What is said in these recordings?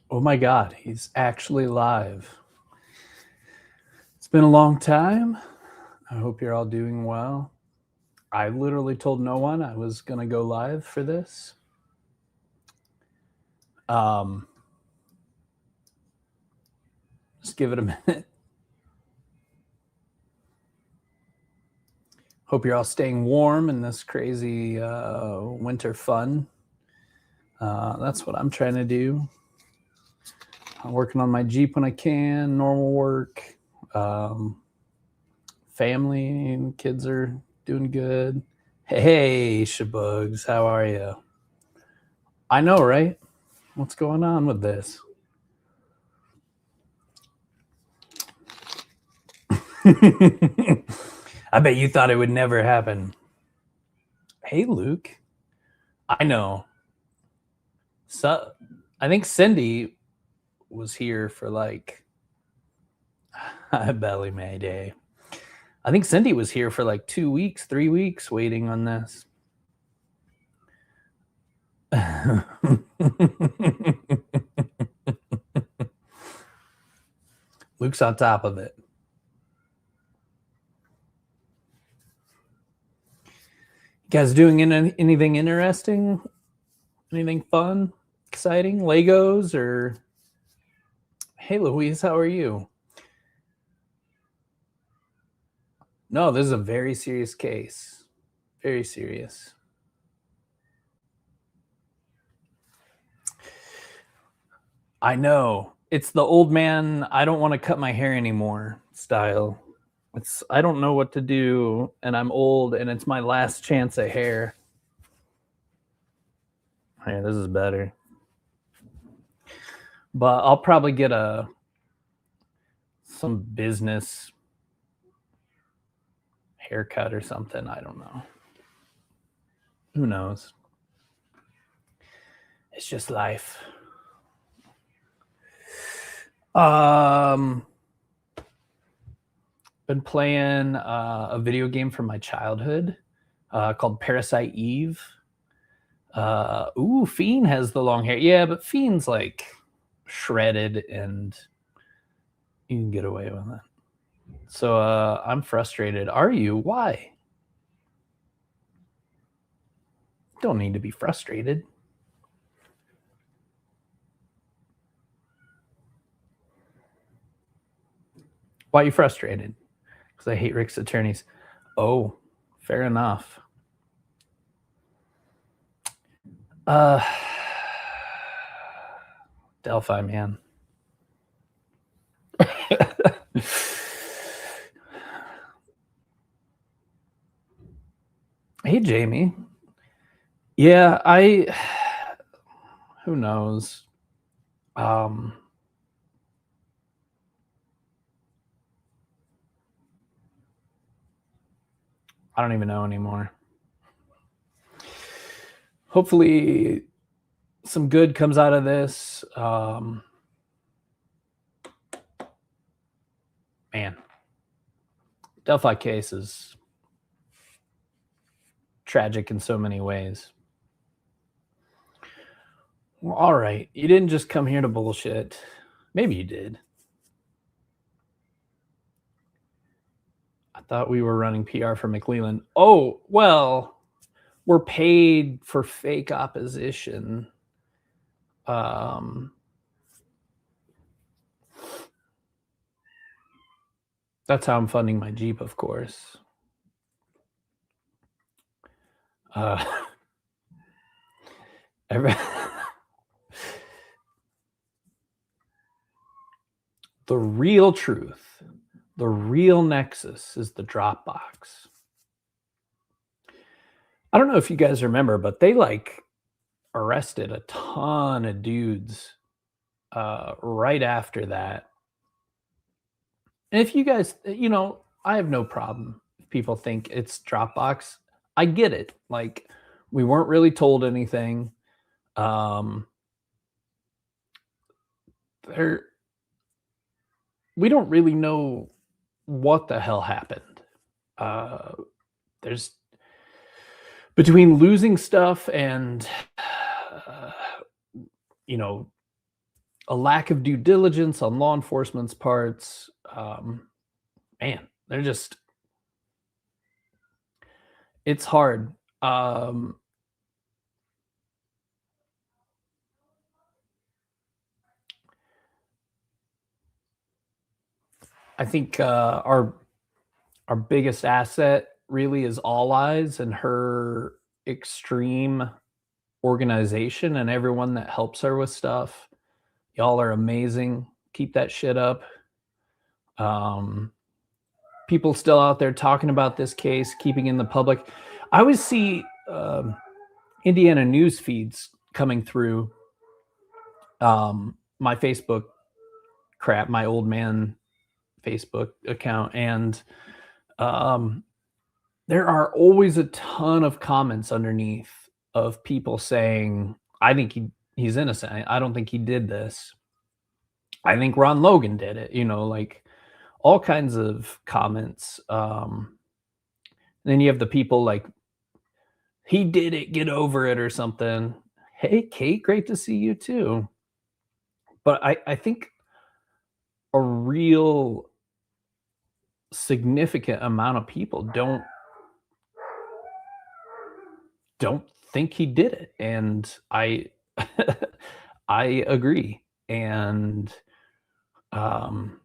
Oh my God, he's actually live. It's been a long time. I hope you're all doing well. I literally told no one I was going to go live for this. Just give it a minute. Hope you're all staying warm in this crazy winter fun. That's what I'm trying to do. I'm working on my Jeep when I can, normal work. Family and kids are doing good. Hey, Shabugs, how are you? I know, right? What's going on with this? I bet you thought it would never happen. Hey, Luke. I know. So, I think Cindy was here for like Belly Mayday. I think Cindy was here for like 2 weeks, 3 weeks waiting on this. Luke's on top of it. You guys doing anything interesting? Anything fun, exciting? Legos or... Hey, Louise, how are you? No, this is a very serious case. Very serious. I know. It's the old man, I don't want to cut my hair anymore style. I don't know what to do, and I'm old, and it's my last chance at hair. Hey, this is better. But I'll probably get some business haircut or something. I don't know. Who knows? It's just life. Been playing a video game from my childhood called Parasite Eve. Fiend has the long hair. Yeah, but Fiend's like shredded and you can get away with it. So I'm frustrated. Are you? Why? Don't need to be frustrated. Why are you frustrated? Because I hate Rick's attorneys. Oh, fair enough. Delphi, man. Hey, Jamie. Yeah, who knows? I don't even know anymore. Hopefully some good comes out of this. Man, Delphi case is tragic in so many ways. Well, all right. You didn't just come here to bullshit. Maybe you did. I thought we were running PR for McLeland. Oh, well, we're paid for fake opposition. That's how I'm funding my Jeep, of course. The real truth, the real nexus is the Dropbox. I don't know if you guys remember, but they like arrested a ton of dudes right after that. And if you guys, I have no problem if people think it's Dropbox. I get it. Like, we weren't really told anything. We don't really know what the hell happened. There's between losing stuff and a lack of due diligence on law enforcement's parts. Man, they're just, it's hard. I think our biggest asset really is All Eyes and her extreme organization and everyone that helps her with stuff. Y'all are amazing. Keep that shit up. Um, People still out there talking about this case, keeping in the public. I always see Indiana news feeds coming through my Facebook crap, my old man Facebook account, and there are always a ton of comments underneath of people saying, "I think he's innocent. I don't think he did this. I think Ron Logan did it." You know, like all kinds of comments. Then you have the people like, "He did it. Get over it," or something. Hey, Kate, great to see you too. But I think a real significant amount of people don't think he did it, and I I agree. And um,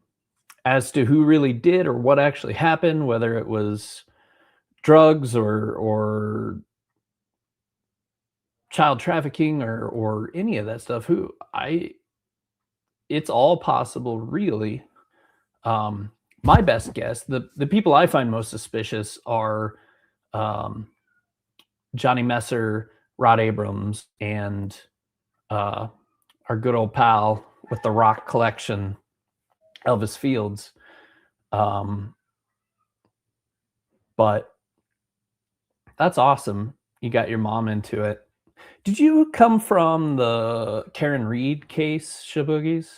as to who really did or what actually happened, whether it was drugs or child trafficking or any of that stuff, who I it's all possible, really. Um, my best guess, the people I find most suspicious are um, Johnny Messer, Rod Abrams, and uh, our good old pal with the rock collection, Elvis Fields. But that's awesome. You got your mom into it. Did you come from the Karen Reed case, Shaboogies?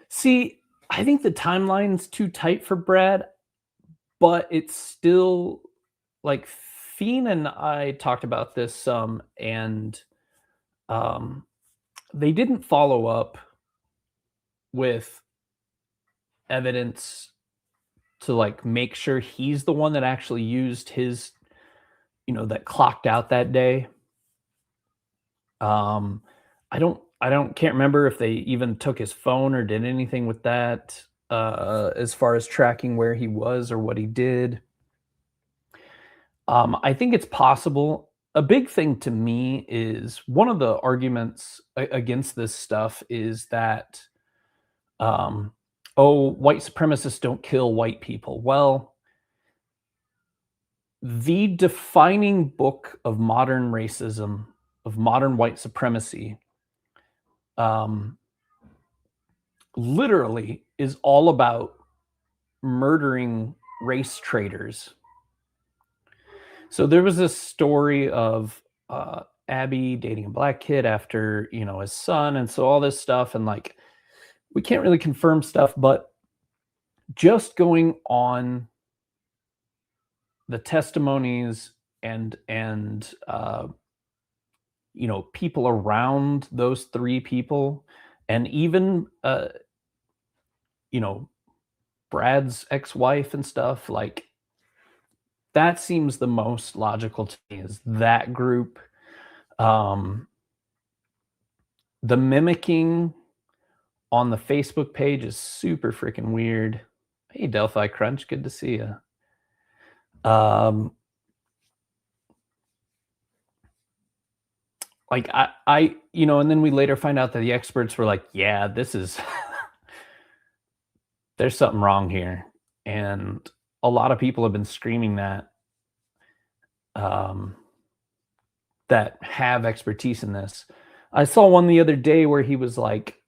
See, I think the timeline's too tight for Brad, but it's still like Fiend and I talked about this some, and um, they didn't follow up with evidence to like make sure he's the one that actually used his, that clocked out that day. Um, can't remember if they even took his phone or did anything with that as far as tracking where he was or what he did. I think it's possible. A big thing to me is one of the arguments against this stuff is that, um, oh, white supremacists don't kill white people. Well, the defining book of modern racism, of modern white supremacy, um, literally is all about murdering race traitors. So there was this story of Abby dating a black kid after, his son, and so all this stuff, and like we can't really confirm stuff, but just going on the testimonies and people around those three people, and even Brad's ex-wife and stuff, like that seems the most logical to me, is that group. The mimicking on the Facebook page is super freaking weird. Hey, Delphi Crunch, good to see you. Like and then we later find out that the experts were like, yeah, this is there's something wrong here. And a lot of people have been screaming that, that have expertise in this. I saw one the other day where he was like,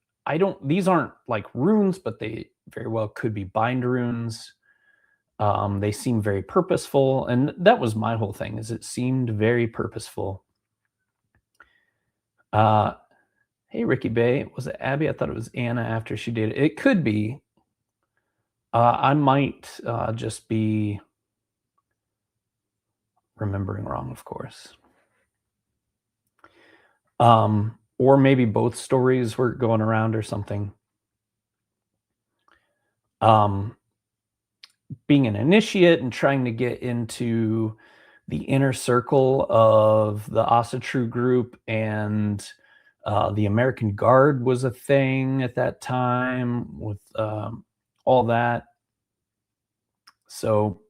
these aren't like runes, but they very well could be bind runes. They seem very purposeful. And that was my whole thing, is it seemed very purposeful. Hey, Ricky Bay, was it Abby? I thought it was Anna after she did it. It could be. I might just be remembering wrong, of course. Or maybe both stories were going around or something. Um, being an initiate and trying to get into the inner circle of the Asatru group, and the American Guard was a thing at that time with all that. So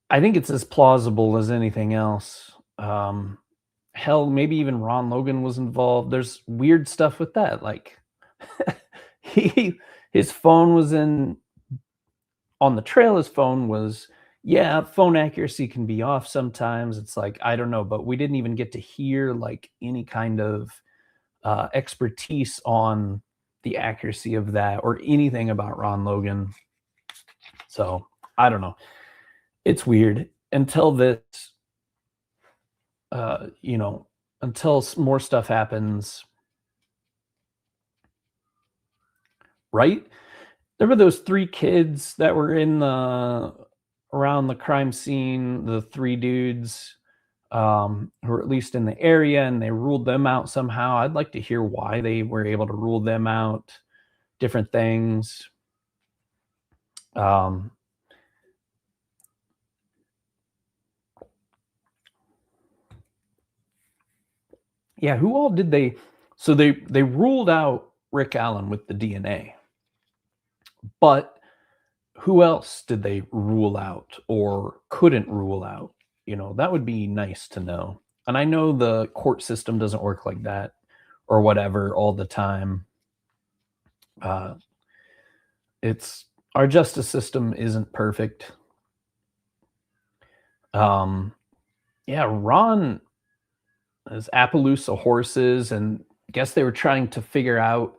I think it's as plausible as anything else. Hell, maybe even Ron Logan was involved. There's weird stuff with that. Like he his phone was in on the trail. His phone was, yeah, phone accuracy can be off sometimes. It's like, I don't know, but we didn't even get to hear like any kind of expertise on the accuracy of that or anything about Ron Logan. So I don't know. It's weird until this, you know, until more stuff happens. Right? There were those 3 kids that were in the around the crime scene, the 3 dudes, who were at least in the area, and they ruled them out somehow. I'd like to hear why they were able to rule them out, different things. Um, yeah, who all did they? So they ruled out Rick Allen with the DNA, but who else did they rule out or couldn't rule out? You know, that would be nice to know. And I know the court system doesn't work like that or whatever all the time. Uh, it's our justice system isn't perfect. Um, yeah, Ron is Appaloosa horses, and I guess they were trying to figure out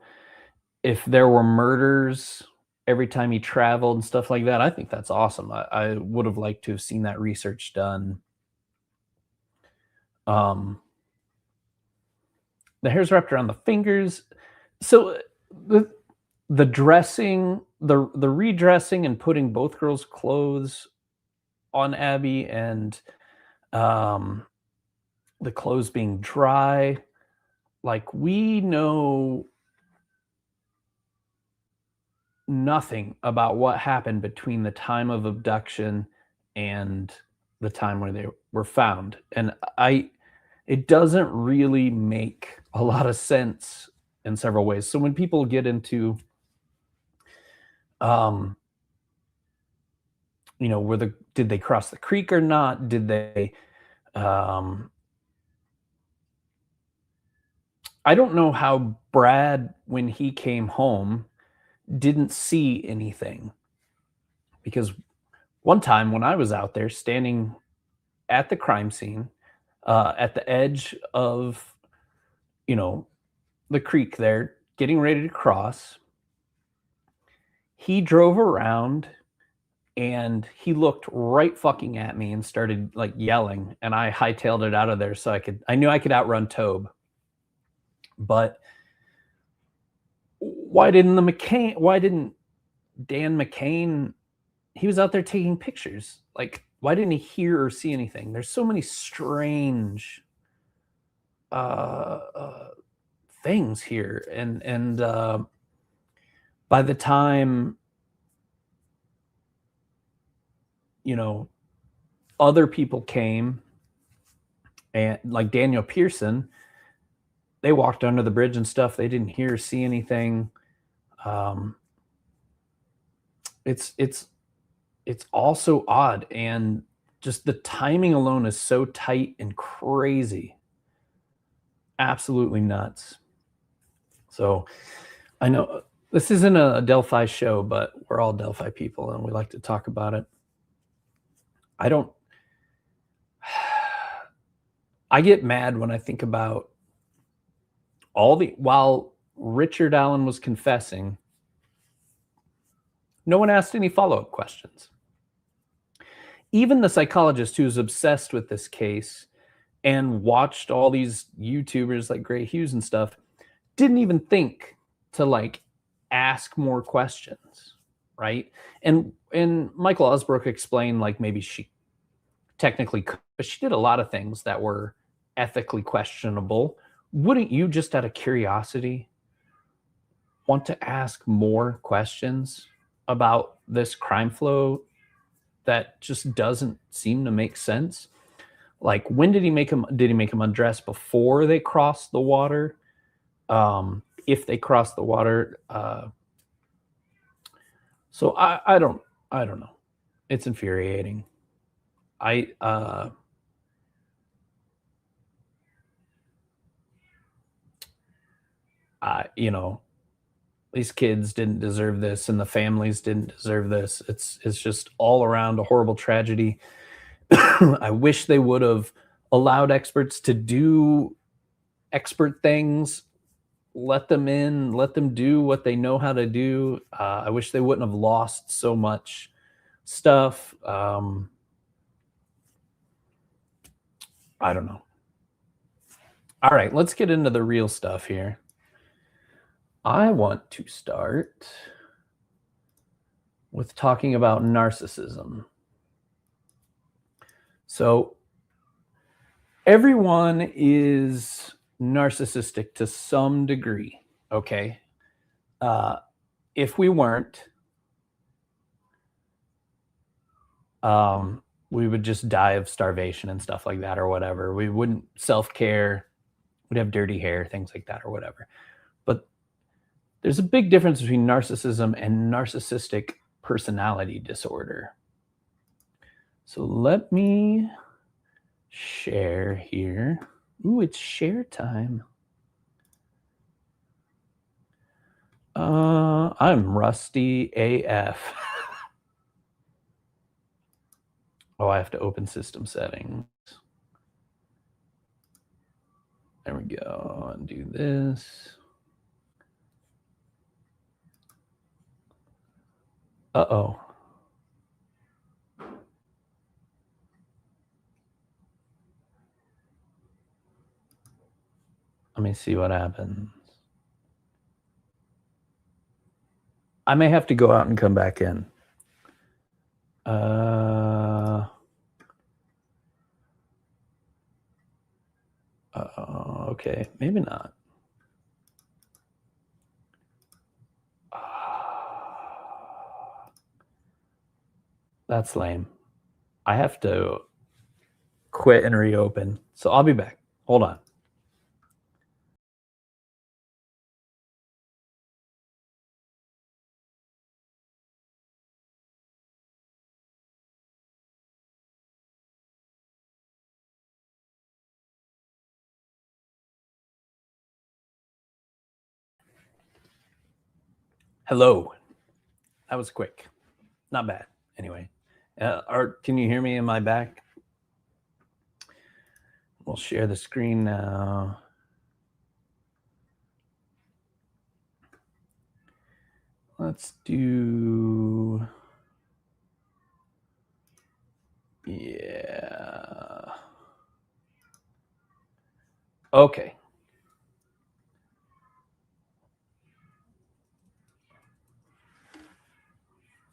if there were murders every time he traveled and stuff like that. I think that's awesome. I would have liked to have seen that research done. Um, the hair's wrapped around the fingers. So the dressing, the redressing and putting both girls' clothes on Abby, and um, the clothes being dry, like we know nothing about what happened between the time of abduction and the time where they were found. And it doesn't really make a lot of sense in several ways. So when people get into, um, you know, did they cross the creek or not? Did they, um, I don't know how Brad, when he came home, didn't see anything, because one time when I was out there standing at the crime scene, at the edge of, you know, the creek there, getting ready to cross, he drove around and he looked right fucking at me and started like yelling, and I hightailed it out of there so I knew I could outrun Tobe. But why didn't Dan McCain, he was out there taking pictures. Like, why didn't he hear or see anything? There's so many strange things here. And by the time, you know, other people came, and like Daniel Pearson, they walked under the bridge and stuff. They didn't hear or see anything. Um, it's also odd, and just the timing alone is so tight and crazy, absolutely nuts. So I know this isn't a Delphi show, but we're all Delphi people and we like to talk about it. I get mad when I think about while Richard Allen was confessing, no one asked any follow-up questions. Even the psychologist who's obsessed with this case and watched all these YouTubers like Gray Hughes and stuff didn't even think to like ask more questions, right? And Michael Osbrook explained like maybe she technically could, but she did a lot of things that were ethically questionable, wouldn't you, just out of curiosity, want to ask more questions about this crime flow that just doesn't seem to make sense? Like, when did he make him undress before they crossed the water? If they crossed the water, so I don't know. It's infuriating. You know, these kids didn't deserve this, and the families didn't deserve this. It's just all around a horrible tragedy. I wish they would have allowed experts to do expert things. Let them in, let them do what they know how to do. I wish they wouldn't have lost so much stuff. I don't know. All right, let's get into the real stuff here. I want to start with talking about narcissism. So, everyone is narcissistic to some degree, okay? If we weren't, we would just die of starvation and stuff like that, or whatever. We wouldn't self-care, we'd have dirty hair, things like that, or whatever. But there's a big difference between narcissism and narcissistic personality disorder. So let me share here. Ooh, it's share time. I'm rusty AF. Oh, I have to open system settings. There we go. Undo this. Uh-oh. Let me see what happens. I may have to go out and come back in. Okay, maybe not. That's lame. I have to quit and reopen. So I'll be back. Hold on. Hello. That was quick. Not bad. Anyway, can you hear me? Am I back? We'll share the screen now. Let's do, yeah. Okay.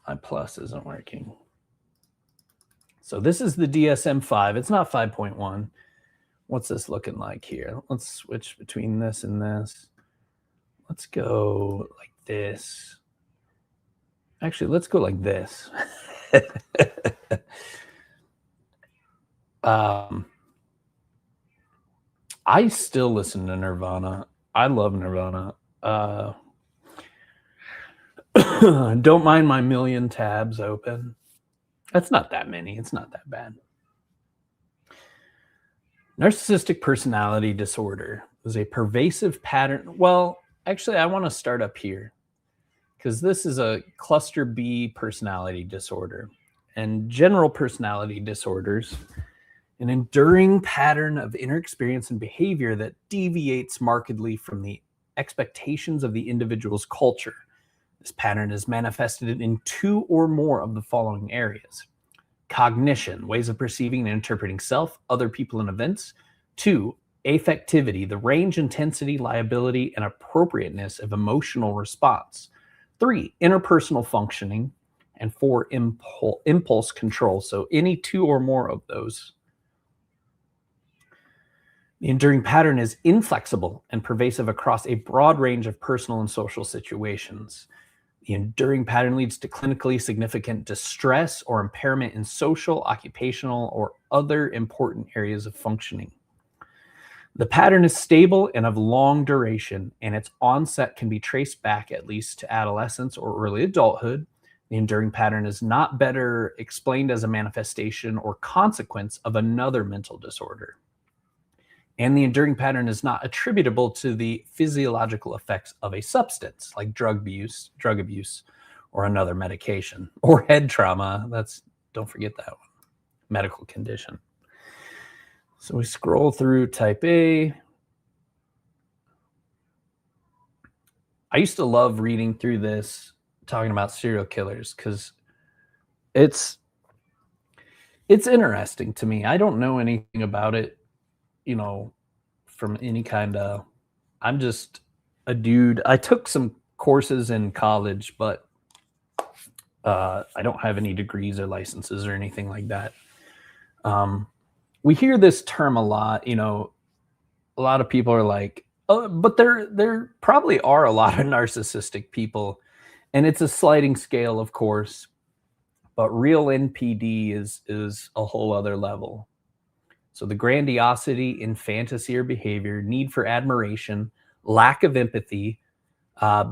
My plus isn't working. So this is the DSM-5. It's not 5.1. What's this looking like here? Let's switch between this and this. Let's go like this. Actually, let's go like this. I still listen to Nirvana. I love Nirvana. Don't mind my million tabs open. That's not that many. It's not that bad. Narcissistic personality disorder is a pervasive pattern. Well, actually, I want to start up here because this is a cluster B personality disorder. And general personality disorders, an enduring pattern of inner experience and behavior that deviates markedly from the expectations of the individual's culture. This pattern is manifested in two or more of the following areas: cognition, ways of perceiving and interpreting self, other people, and events. 2, affectivity, the range, intensity, liability, and appropriateness of emotional response. 3, interpersonal functioning. And 4, impulse control. So any two or more of those. The enduring pattern is inflexible and pervasive across a broad range of personal and social situations. The enduring pattern leads to clinically significant distress or impairment in social, occupational, or other important areas of functioning. The pattern is stable and of long duration, and its onset can be traced back at least to adolescence or early adulthood. The enduring pattern is not better explained as a manifestation or consequence of another mental disorder. And the enduring pattern is not attributable to the physiological effects of a substance like drug abuse, or another medication, or head trauma. Don't forget that one, medical condition. So we scroll through type A. I used to love reading through this, talking about serial killers, because it's interesting to me. I don't know anything about it, from any kind of. I'm just a dude. I took some courses in college, but I don't have any degrees or licenses or anything like that. We hear this term a lot. A lot of people are like, "Oh, but there probably are a lot of narcissistic people," and it's a sliding scale, of course. But real NPD is a whole other level. So the grandiosity in fantasy or behavior, need for admiration, lack of empathy,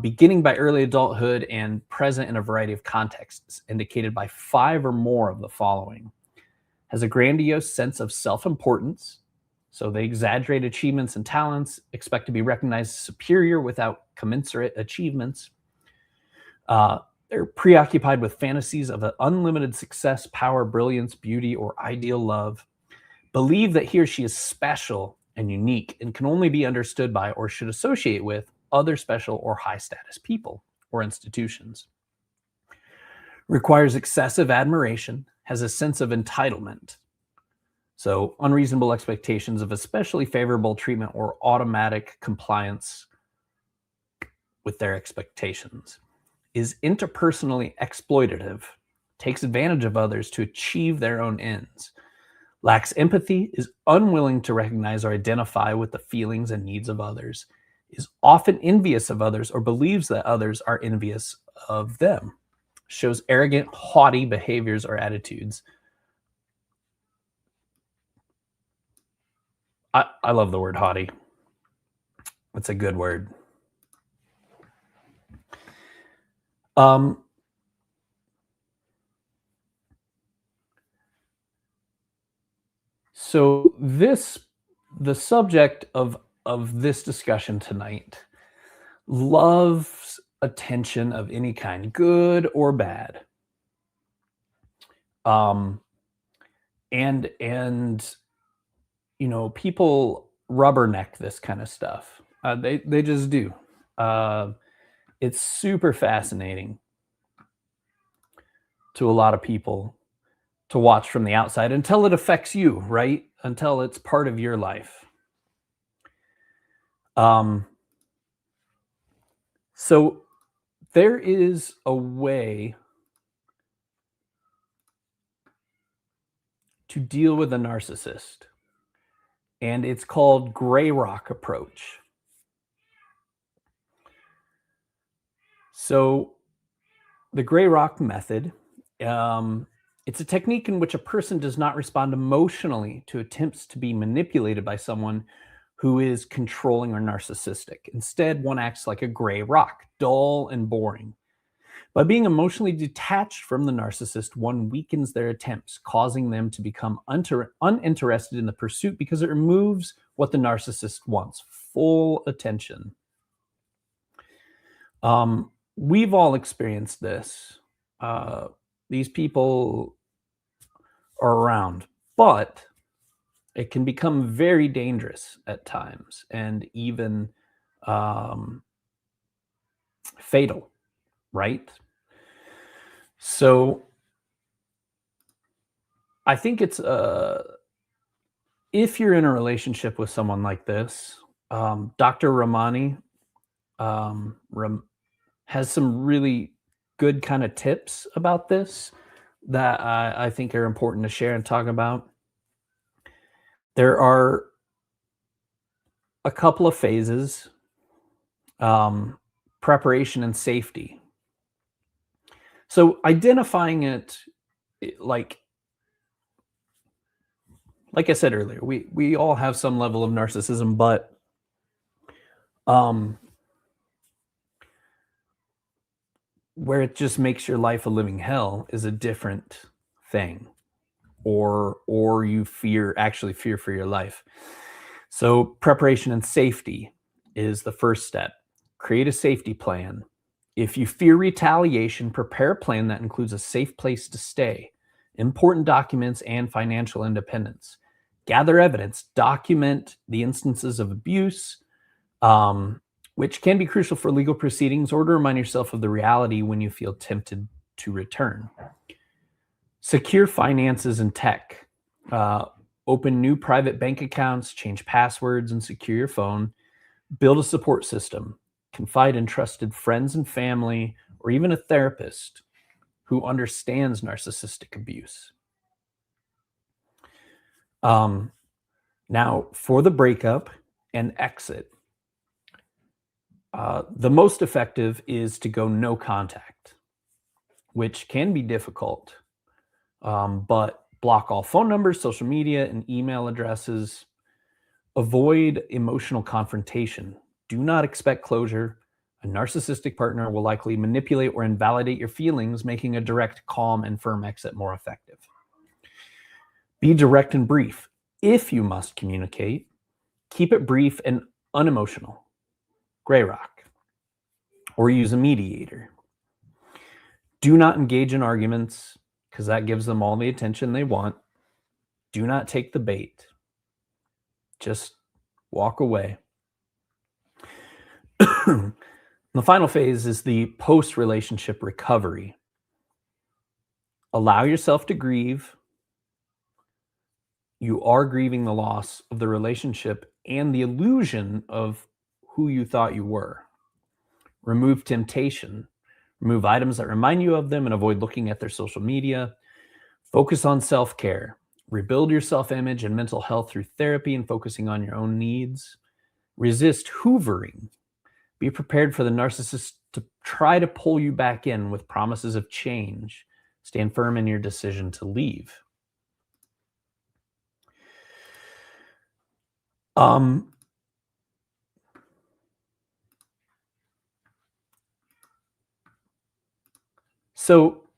beginning by early adulthood and present in a variety of contexts, indicated by 5 or more of the following. Has a grandiose sense of self-importance. So they exaggerate achievements and talents, expect to be recognized as superior without commensurate achievements. They're preoccupied with fantasies of unlimited success, power, brilliance, beauty, or ideal love. Believe that he or she is special and unique and can only be understood by or should associate with other special or high status people or institutions. Requires excessive admiration, has a sense of entitlement. So unreasonable expectations of especially favorable treatment or automatic compliance with their expectations. Is interpersonally exploitative, takes advantage of others to achieve their own ends. Lacks empathy, is unwilling to recognize or identify with the feelings and needs of others, is often envious of others or believes that others are envious of them, shows arrogant, haughty behaviors or attitudes. I love the word haughty. It's a good word. So the subject of this discussion tonight loves attention of any kind, good or bad. And people rubberneck this kind of stuff. They just do. It's super fascinating to a lot of people to watch from the outside until it affects you, right? Until it's part of your life. So there is a way to deal with a narcissist, and it's called gray rock approach. So the gray rock method, it's a technique in which a person does not respond emotionally to attempts to be manipulated by someone who is controlling or narcissistic. Instead, one acts like a gray rock, dull and boring. By being emotionally detached from the narcissist, one weakens their attempts, causing them to become uninterested in the pursuit because it removes what the narcissist wants: full attention. We've all experienced this. These people are around, but it can become very dangerous at times and even fatal, right? So I think it's if you're in a relationship with someone like this, Dr. Ramani has some really good kind of tips about this that I think are important to share and talk about. There are a couple of phases. Preparation and safety. So identifying it, like I said earlier, we all have some level of narcissism, but um, where it just makes your life a living hell is a different thing, or you actually fear for your life. So preparation and safety is the first step. Create a safety plan. If you fear retaliation, prepare a plan that includes a safe place to stay, important documents, and financial independence. Gather evidence, document the instances of abuse, which can be crucial for legal proceedings, or to remind yourself of the reality when you feel tempted to return. Secure finances and tech. Open new private bank accounts, change passwords, and secure your phone. Build a support system. Confide in trusted friends and family, or even a therapist who understands narcissistic abuse. Now, for the breakup and exit, the most effective is to go no contact, which can be difficult, but block all phone numbers, social media, and email addresses. Avoid emotional confrontation. Do not expect closure. A narcissistic partner will likely manipulate or invalidate your feelings, making a direct, calm, and firm exit more effective. Be direct and brief. If you must communicate, keep it brief and unemotional. Gray rock. Or use a mediator. Do not engage in arguments, because that gives them all the attention they want. Do not take the bait. Just walk away. The final phase is the post-relationship recovery. Allow yourself to grieve. You are grieving the loss of the relationship and the illusion of who you thought you were. Remove temptation. Remove items that remind you of them and avoid looking at their social media. Focus on self-care. Rebuild your self-image and mental health through therapy and focusing on your own needs. Resist hoovering. Be prepared for the narcissist to try to pull you back in with promises of change. Stand firm in your decision to leave. So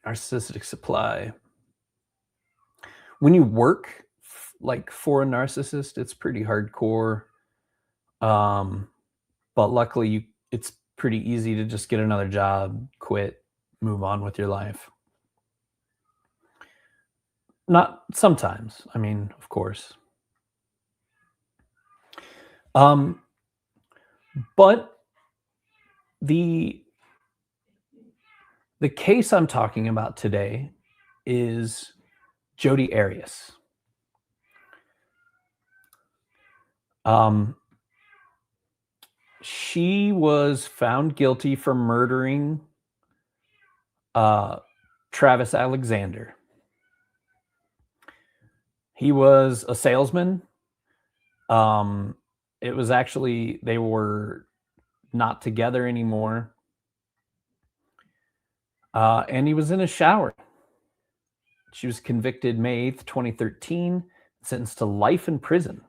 narcissistic supply. When you work like for a narcissist, it's pretty hardcore. But luckily it's pretty easy to just get another job, quit, move on with your life. Not sometimes, I mean, of course. But the case I'm talking about today is Jodi Arias. She was found guilty for murdering Travis Alexander. He was a salesman. It was actually, they were not together anymore. And he was in a shower. She was convicted May 8th, 2013, sentenced to life in prison.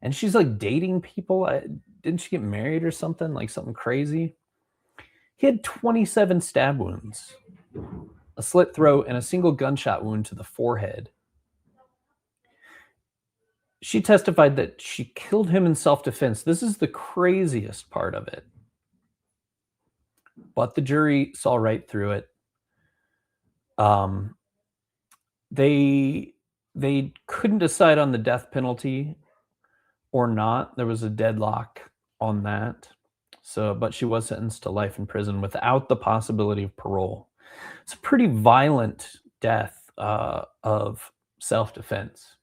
And she's like dating people. Didn't she get married or something? Like something crazy? He had 27 stab wounds, a slit throat, and a single gunshot wound to the forehead. She testified that she killed him in self-defense. This is the craziest part of it. But the jury saw right through it. They couldn't decide on the death penalty or not. There was a deadlock on that. So, but she was sentenced to life in prison without the possibility of parole. It's a pretty violent death of self-defense.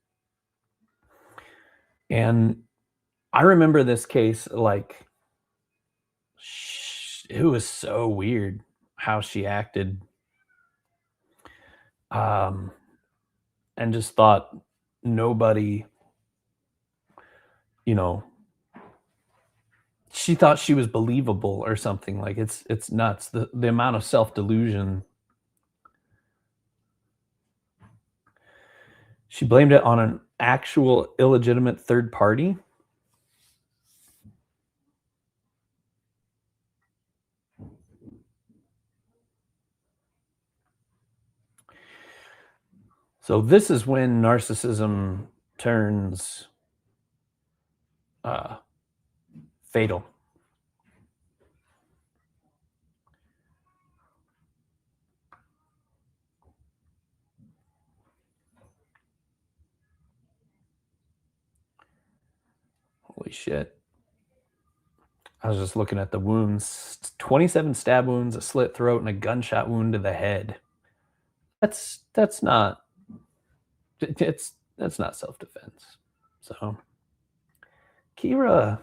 And I remember this case, like, it was so weird how she acted. and just thought nobody, you know, she thought she was believable or something. Like, it's nuts, the amount of self-delusion. She blamed it on an actual illegitimate third party. So this is when narcissism turns uh, fatal. Holy shit. I was just looking at the wounds. 27 stab wounds, a slit throat, and a gunshot wound to the head. That's not that's not self-defense. So Kira,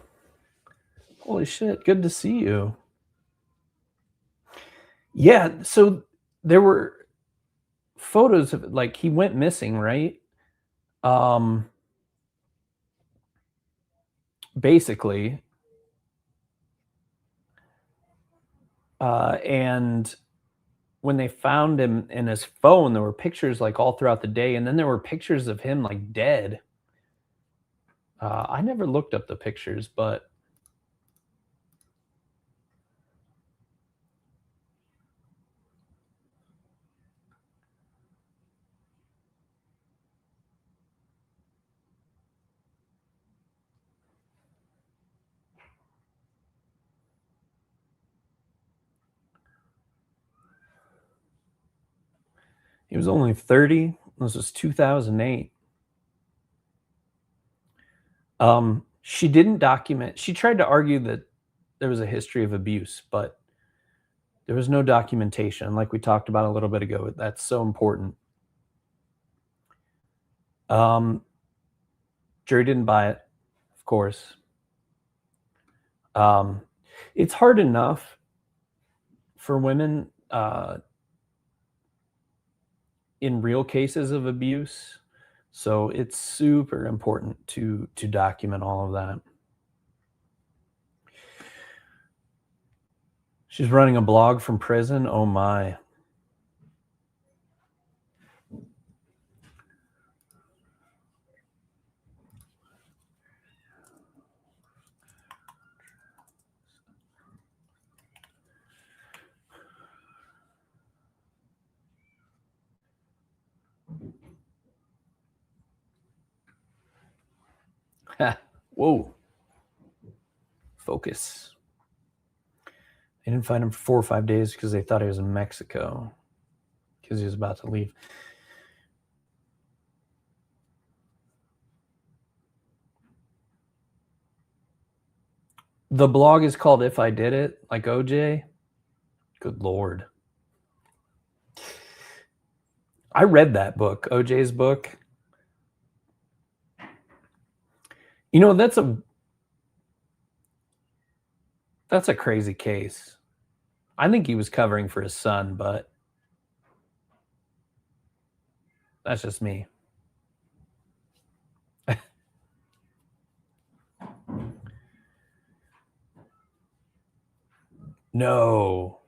holy shit, good to see you. Yeah, so there were photos of, like, he went missing, right? Um Basically, and when they found him in his phone, there were pictures, like, all throughout the day, and then there were pictures of him, like, dead. I never looked up the pictures, but he was only 30. This was 2008. She didn't document. She tried to argue that there was a history of abuse, but there was no documentation. Like we talked about a little bit ago, that's so important. Um, Jury didn't buy it, of course. Um, it's hard enough for women in real cases of abuse, so it's super important to document all of that. She's running a blog from prison. Oh my. Whoa. Focus. They didn't find him for 4 or 5 days because they thought he was in Mexico because he was about to leave. The blog is called If I Did It, like OJ. Good Lord. I read that book, OJ's book. You know, that's a crazy case. I think he was covering for his son, but that's just me. No.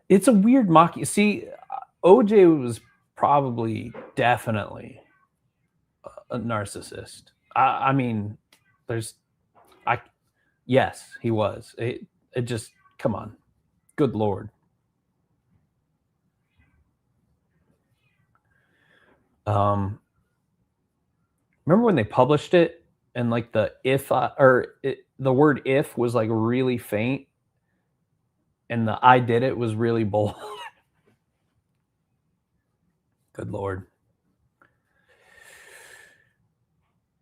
It's a weird mock. See, OJ was probably definitely a narcissist. I mean, yes, he was. It just, come on. Good Lord. Remember when they published it and like the the word if was like really faint and the I did it was really bold. Good Lord.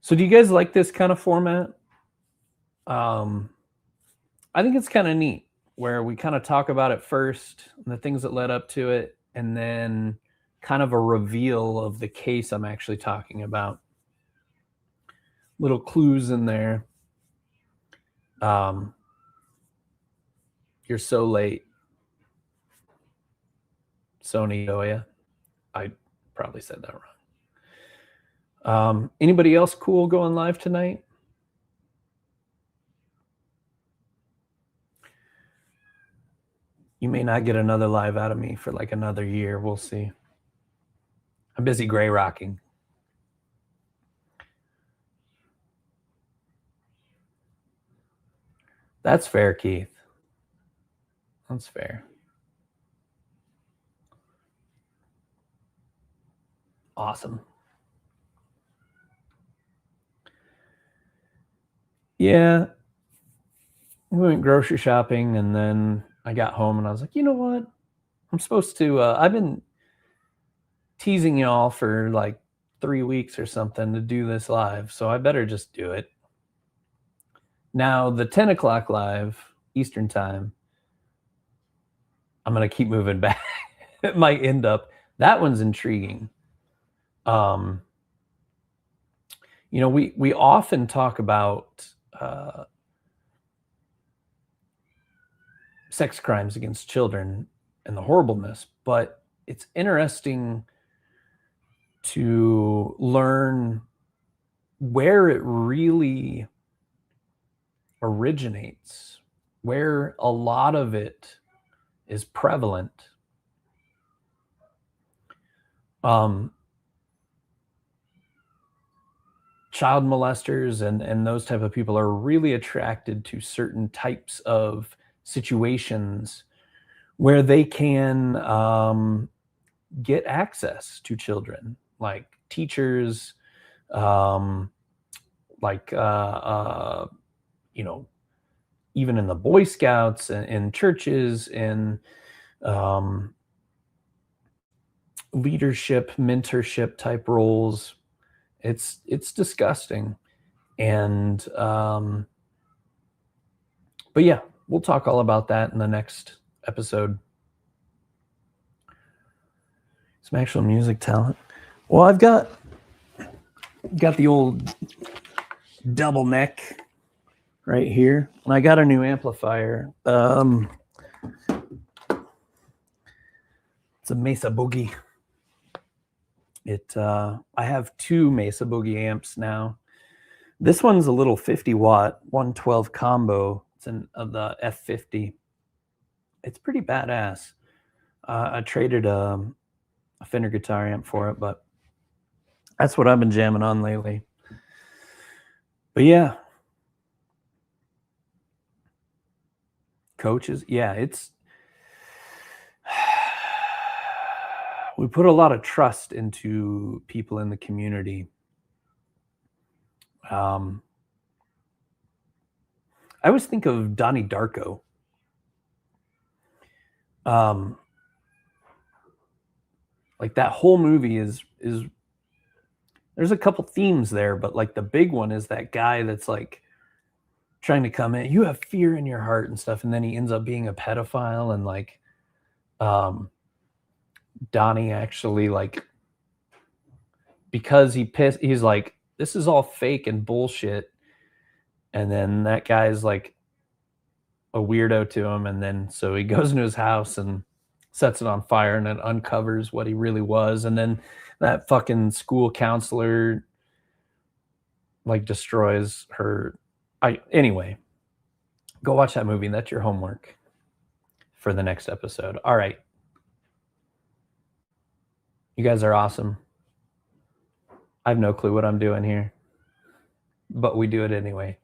So do you guys like this kind of format? I think it's kind of neat where we kind of talk about it first and the things that led up to it, and then kind of a reveal of the case I'm actually talking about. Little clues in there. You're so late, Sony Goya. I probably said that wrong. Anybody else cool going live tonight? You may not get another live out of me for like another year. We'll see. I'm busy gray rocking. That's fair, Keith. That's fair. Awesome. Yeah. We went grocery shopping, and then I got home and I was like, you know what? I'm supposed to, I've been teasing y'all for like 3 weeks or something to do this live, so I better just do it. Now, the 10 o'clock live Eastern time, I'm going to keep moving back. It might end up, that one's intriguing. You know, we often talk about sex crimes against children and the horribleness, but it's interesting to learn where it really originates, where a lot of it is prevalent. Child molesters and those type of people are really attracted to certain types of situations where they can get access to children, like teachers, like you know, even in the Boy Scouts and in churches, in leadership, mentorship type roles. It's disgusting. And but yeah, we'll talk all about that in the next episode. Some actual music talent. Well, I've got the old double neck right here, and I got a new amplifier. It's a Mesa Boogie. I have 2 Mesa Boogie amps now. This one's a little 50 watt 112 combo. It's in the F50. It's pretty badass. I traded a Fender guitar amp for it, but that's what I've been jamming on lately. But yeah, coaches, yeah, it's we put a lot of trust into people in the community. I always think of Donnie Darko. Like that whole movie is there's a couple themes there, but like the big one is that guy that's like trying to come in, you have fear in your heart and stuff, and then he ends up being a pedophile, and like Donnie actually, like, because he's like, this is all fake and bullshit, and then that guy's like a weirdo to him, and then so he goes into his house and sets it on fire, and it uncovers what he really was, and then that fucking school counselor like destroys her. Anyway, go watch that movie, and that's your homework for the next episode. All right, you guys are awesome. I have no clue what I'm doing here, but we do it anyway.